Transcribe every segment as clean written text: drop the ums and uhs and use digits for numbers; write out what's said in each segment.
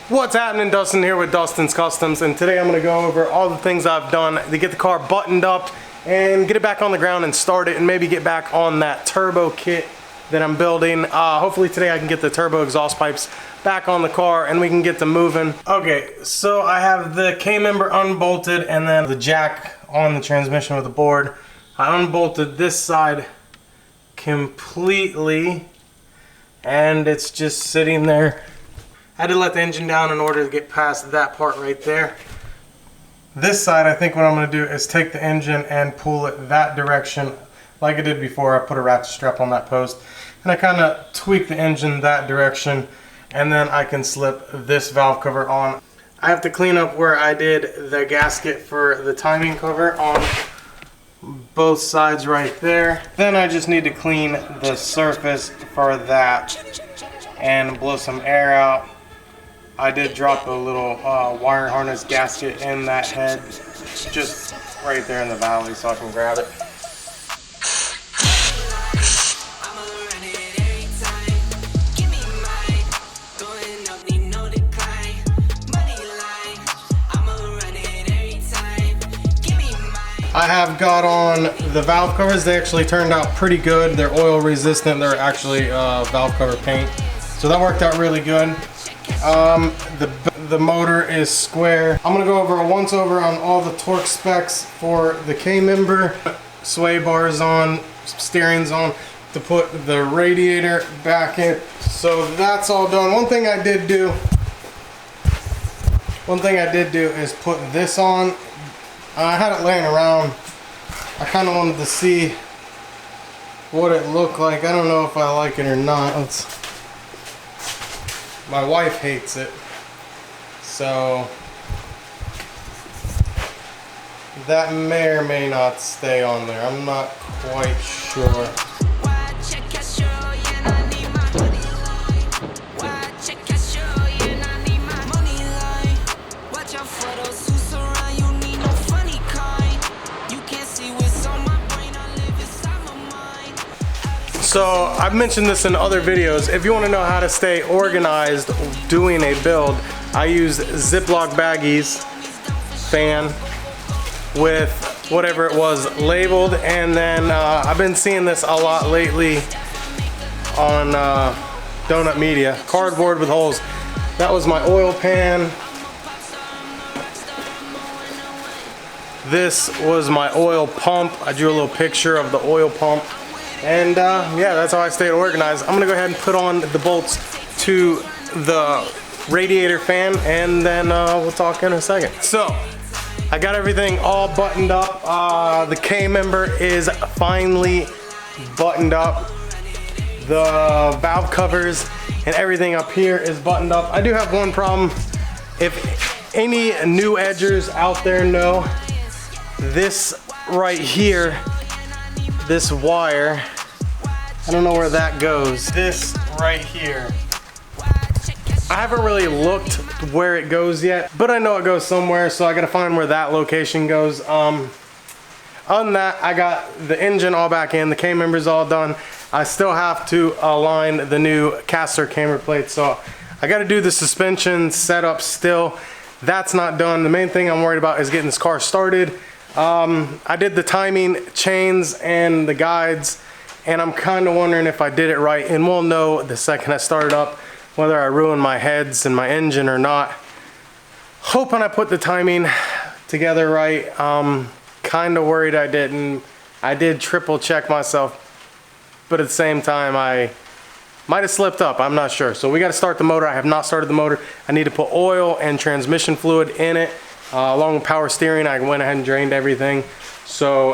What's happening? Dustin here with Dustin's Customs, and today I'm going to go over all the things I've done to get the car buttoned up and get it back on the ground and start it and maybe get back on that turbo kit that I'm building. Hopefully today I can get the turbo exhaust pipes back on the car and we can get them moving. Okay, so I have the K-member unbolted and then the jack on the transmission with the board. I unbolted this side completely and it's just sitting there. I had to let the engine down in order to get past that part right there. This side, I think what I'm going to do is take the engine and pull it that direction like I did before. I put a ratchet strap on that post and I kind of tweak the engine that direction, and then I can slip this valve cover on. I have to clean up where I did the gasket for the timing cover on both sides right there. Then I just need to clean the surface for that and blow some air out. I did drop a little wire harness gasket in that head, just right there in the valley, so I can grab it. I have got on the valve covers. They actually turned out pretty good. They're oil resistant. They're actually valve cover paint, so that worked out really good. The motor is square. I'm gonna go over a once over on all the torque specs for the K-member. Sway bars on, steering's on, to put the radiator back in. So that's all done. One thing I did do is put this on. I had it laying around. I kind of wanted to see what it looked like. I don't know if I like it or not. My wife hates it, so that may or may not stay on there. I'm not quite sure. So I've mentioned this in other videos. If you want to know how to stay organized doing a build, I use Ziploc baggies, fan, with whatever it was labeled, and then I've been seeing this a lot lately on donut media. Cardboard with holes. That was my oil pan. This was my oil pump. I drew a little picture of the oil pump. And yeah, that's how I stay organized. I'm gonna go ahead and put on the bolts to the radiator fan, and then we'll talk in a second. So I got everything all buttoned up. The K-member is finally buttoned up. The valve covers and everything up here is buttoned up. I do have one problem. If any new edgers out there know, this right here, this wire, I don't know where that goes. This right here, I haven't really looked where it goes yet, but I know it goes somewhere, so I gotta find where that location goes. Other than that, I got the engine all back in, the K-member's all done. I still have to align the new caster camber plate, so I gotta do the suspension setup still. That's not done. The main thing I'm worried about is getting this car started. I did the timing chains and the guides, and I'm kind of wondering if I did it right, and we'll know the second I start it up whether I ruined my heads and my engine or not. Hoping I put the timing together right. Kind of worried I didn't. I did triple check myself, but at the same time I might have slipped up. I'm not sure. So we got to start the motor. I have not started the motor. I need to put oil and transmission fluid in it. Along with power steering, I went ahead and drained everything. So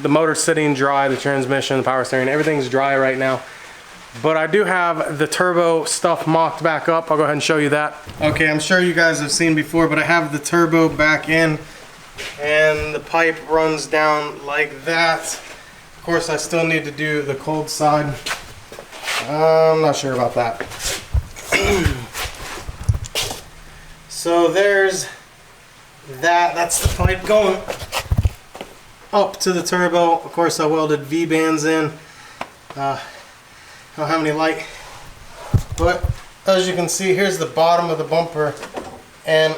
the motor's sitting dry, the transmission, the power steering, everything's dry right now. But I do have the turbo stuff mocked back up. I'll go ahead and show you that. Okay, I'm sure you guys have seen before, but I have the turbo back in and the pipe runs down like that. Of course, I still need to do the cold side. I'm not sure about that. So there's that's the pipe going up to the turbo. Of course, I welded V-bands in. I don't have any light, but as you can see, here's the bottom of the bumper, and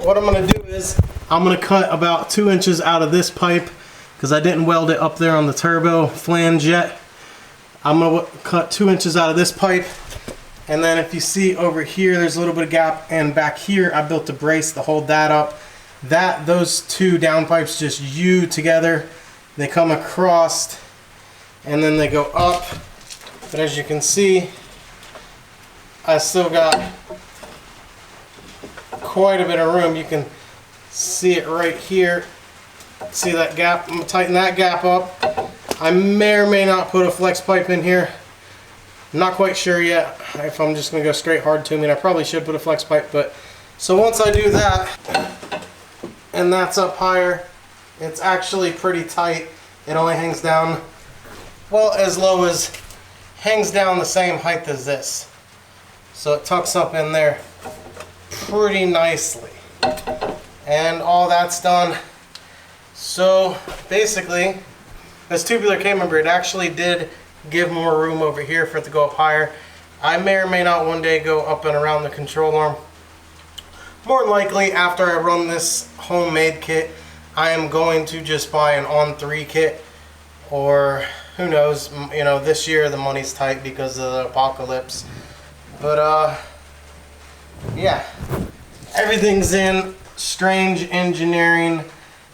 what I'm going to do is I'm going to cut about 2 inches out of this pipe because I didn't weld it up there on the turbo flange yet. I'm going to cut 2 inches out of this pipe, and then if you see over here there's a little bit of gap, and back here I built a brace to hold that up. Those two down pipes just U together. They come across and then they go up, but as you can see I still got quite a bit of room. You can see it right here. See that gap? I'm gonna tighten that gap up. I may or may not put a flex pipe in here. I'm not quite sure yet if I'm just gonna go straight hard tubing. I probably should put a flex pipe, but so once I do that and that's up higher, it's actually pretty tight. It only hangs down, well, as low as, hangs down the same height as this. So it tucks up in there pretty nicely. And all that's done. So basically, this tubular K-member, it actually did give more room over here for it to go up higher. I may or may not one day go up and around the control arm. More than likely, after I run this homemade kit, I am going to just buy an on-3 kit, or who knows, you know, this year the money's tight because of the apocalypse. But yeah, everything's in strange engineering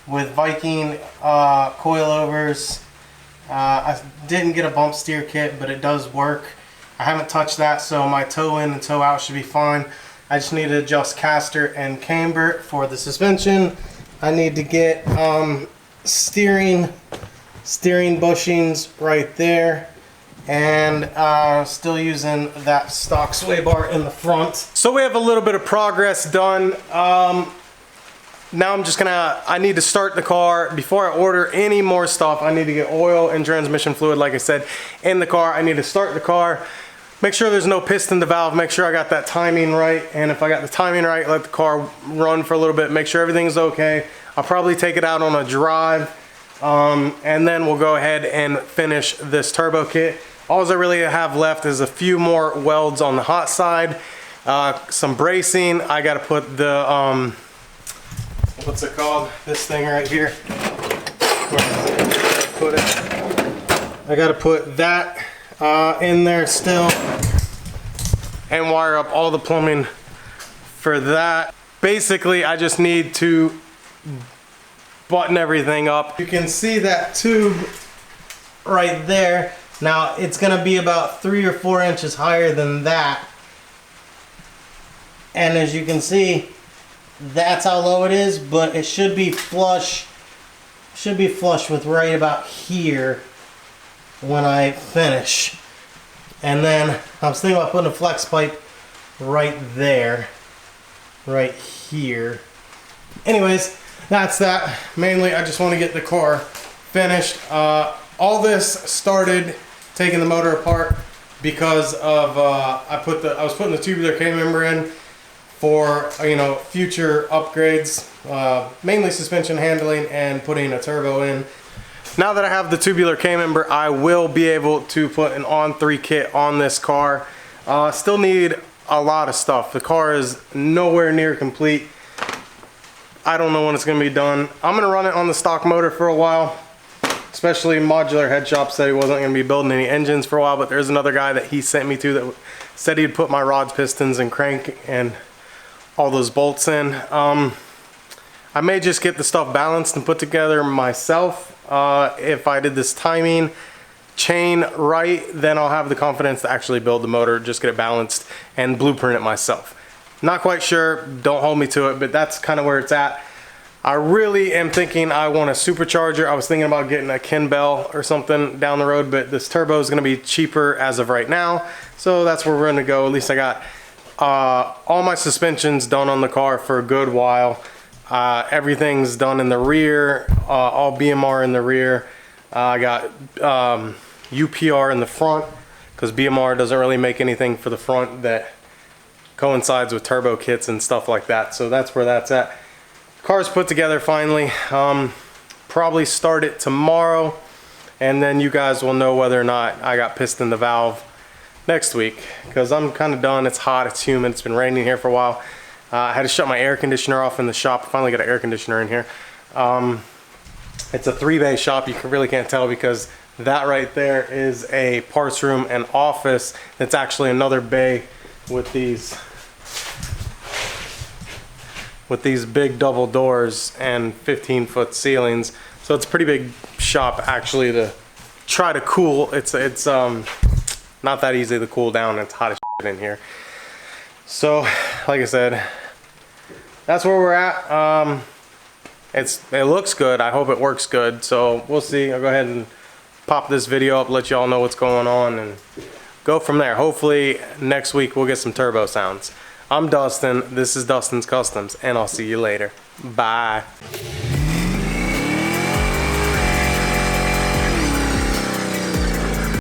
with Viking coilovers. I didn't get a bump steer kit, but it does work. I haven't touched that, so my toe in and toe out should be fine. I just need to adjust caster and camber for the suspension. I need to get steering bushings right there, and still using that stock sway bar in the front. So we have a little bit of progress done. Now I'm just gonna, I need to start the car. Before I order any more stuff, I need to get oil and transmission fluid, like I said, in the car. I need to start the car, make sure there's no piston to valve, make sure I got that timing right, and if I got the timing right, let the car run for a little bit, make sure everything's okay. I'll probably take it out on a drive, and then we'll go ahead and finish this turbo kit. All I really have left is a few more welds on the hot side, some bracing. I gotta put the, what's it called? This thing right here. Put it. I gotta put that in there still, and wire up all the plumbing for that. Basically, I just need to button everything up. You can see that tube right there. Now it's gonna be about 3 or 4 inches higher than that, and as you can see, that's how low it is, but it should be flush. Should be flush with right about here when I finish. And then I was thinking about putting a flex pipe right there, right here. Anyways, that's that. Mainly, I just want to get the car finished. All this started taking the motor apart because of I was putting the tubular K-member in for, you know, future upgrades, mainly suspension handling and putting a turbo in. Now that I have the tubular K-member, I will be able to put an on-3 kit on this car. Still need a lot of stuff. The car is nowhere near complete. I don't know when it's going to be done. I'm going to run it on the stock motor for a while. Especially Modular Head Shop said he wasn't going to be building any engines for a while, but there's another guy that he sent me to that said he'd put my rods, pistons, and crank and all those bolts in. I may just get the stuff balanced and put together myself. If I did this timing chain right, then I'll have the confidence to actually build the motor, just get it balanced and blueprint it myself. Not quite sure, don't hold me to it, but that's kind of where it's at. I really am thinking I want a supercharger. I was thinking about getting a Ken Bell or something down the road, but this turbo is going to be cheaper as of right now, so that's where we're going to go. At least I got all my suspensions done on the car for a good while. Everything's done in the rear, all BMR in the rear. I got UPR in the front because BMR doesn't really make anything for the front that coincides with turbo kits and stuff like that. So that's where that's at. Car's put together finally. Probably start it tomorrow, and then you guys will know whether or not I got piston to valve next week, because I'm kind of done. It's hot, it's humid, it's been raining here for a while. I had to shut my air conditioner off in the shop. I finally got an air conditioner in here. It's a 3-bay shop. You really can't tell because that right there is a parts room and office. It's actually another bay with these big double doors and 15-foot ceilings. So it's a pretty big shop actually to try to cool. It's not that easy to cool down. It's hot as shit in here. So like I said, that's where we're at. It looks good. I hope it works good. So we'll see. I'll go ahead and pop this video up, let y'all know what's going on, and go from there. Hopefully next week we'll get some turbo sounds. I'm Dustin. This is Dustin's Customs, and I'll see you later. Bye.